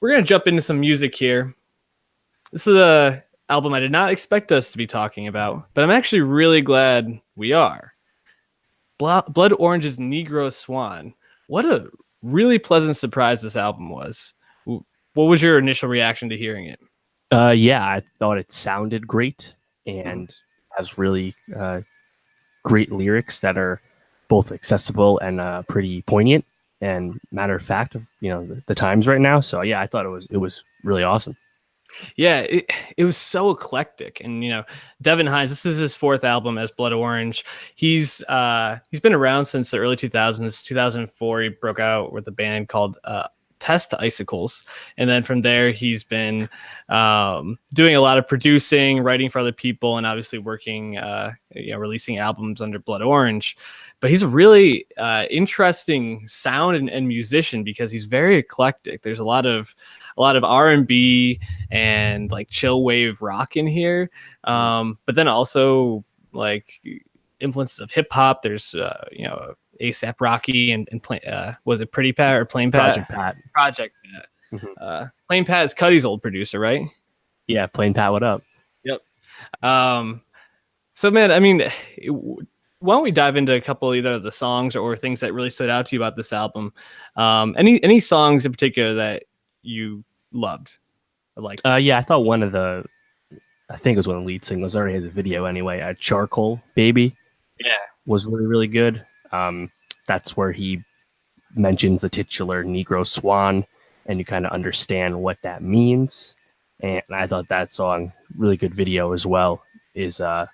we're gonna jump into some music here. This is a album I did not expect us to be talking about, but I'm actually really glad we are. Blood Orange's Negro Swan. What a really pleasant surprise this album was. What was your initial reaction to hearing it? Yeah, I thought it sounded great and has really great lyrics that are both accessible and pretty poignant and matter of fact of the times right now. So yeah, I thought it was really awesome. Yeah, it was so eclectic, and Devin Hines. This is his fourth album as Blood Orange. He's been around since the early 2000s. 2004, he broke out with a band called Test Icicles, and then from there he's been doing a lot of producing, writing for other people, and obviously working, releasing albums under Blood Orange. But he's a really interesting sound and musician because he's very eclectic. There's a lot of R&B and like chill wave rock in here, but then also like influences of hip hop. There's ASAP Rocky and was it Pretty Pat or Plain Pat? Project Pat. Mm-hmm. Plain Pat is Cuddy's old producer, right? Yeah, Plain Pat, what up? Yep. So man, I mean, why don't we dive into a couple of either the songs or things that really stood out to you about this album? Any songs in particular that you loved or liked? Yeah, I thought I think it was one of the lead singles. Already has a video anyway. Charcoal Baby. Yeah, was really, really good. That's where he mentions the titular Negro Swan, and you kind of understand what that means. And I thought that song, really good video as well, is a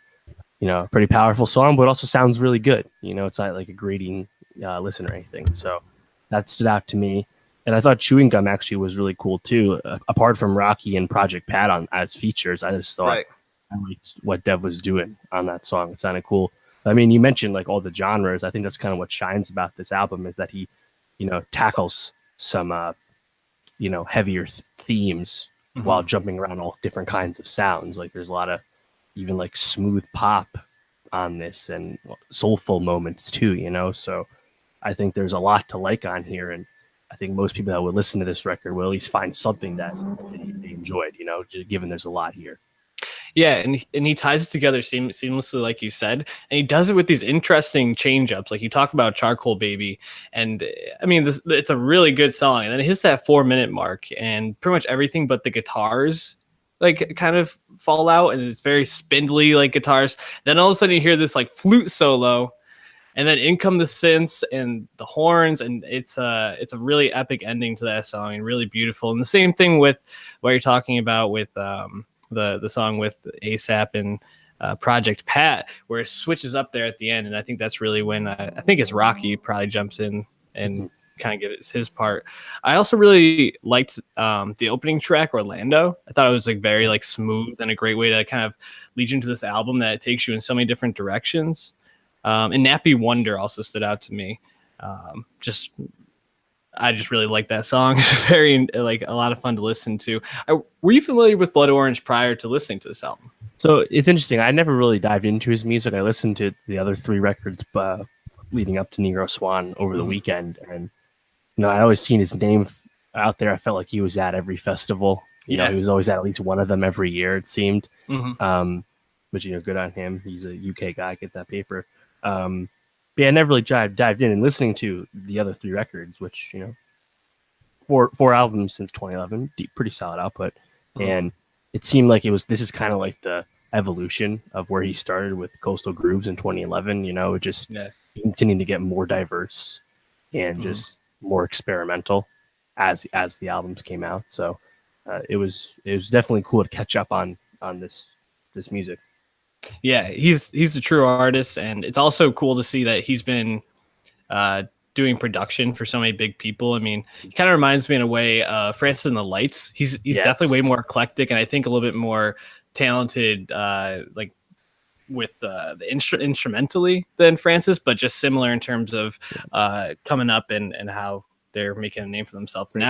pretty powerful song, but also sounds really good. It's not like a grating listen or anything. So that stood out to me. And I thought Chewing Gum actually was really cool too. Apart from Rocky and Project Pat as features, I just thought I liked what Dev was doing on that song. It sounded cool. I mean, you mentioned like all the genres. I think that's kind of what shines about this album is that he, tackles some, heavier themes while jumping around all different kinds of sounds. Like there's a lot of even like smooth pop on this and soulful moments too, So I think there's a lot to like on here. And I think most people that would listen to this record will at least find something that they enjoyed, just given there's a lot here. Yeah, and he ties it together seamlessly, like you said, and he does it with these interesting change-ups. Like you talk about Charcoal Baby, and I mean, it's a really good song, and then it hits that 4-minute mark, and pretty much everything but the guitars like kind of fall out, and it's very spindly like guitars. Then all of a sudden you hear this like flute solo, and then in come the synths and the horns, and it's a really epic ending to that song and really beautiful. And the same thing with what you're talking about with the song with ASAP and Project Pat, where it switches up there at the end. And I think that's really when I think it's Rocky probably jumps in and kind of gives his part. I also really liked the opening track, Orlando. I thought it was like very like smooth and a great way to kind of lead you into this album that takes you in so many different directions. And Nappy Wonder also stood out to me. I just really like that song. It's very like a lot of fun to listen to. Were you familiar with Blood Orange prior to listening to this album? So it's interesting. I never really dived into his music. I listened to the other 3 records leading up to Negro Swan over the weekend, and I always seen his name out there. I felt like he was at every festival. He was always at least one of them every year. It seemed. But good on him. He's a UK guy. Get that paper. But yeah, I never really dived in and listening to the other 3 records, which, 4 albums since 2011, pretty solid output. And it seemed like this is kind of like the evolution of where he started with Coastal Grooves in 2011, just continuing to get more diverse and just more experimental as the albums came out. So it was definitely cool to catch up on this music. Yeah, he's a true artist, and it's also cool to see that he's been doing production for so many big people. I mean, he kind of reminds me in a way Francis and the Lights. He's definitely way more eclectic, and I think a little bit more talented, like with the instrumentally than Francis, but just similar in terms of coming up and how they're making a name for themselves now.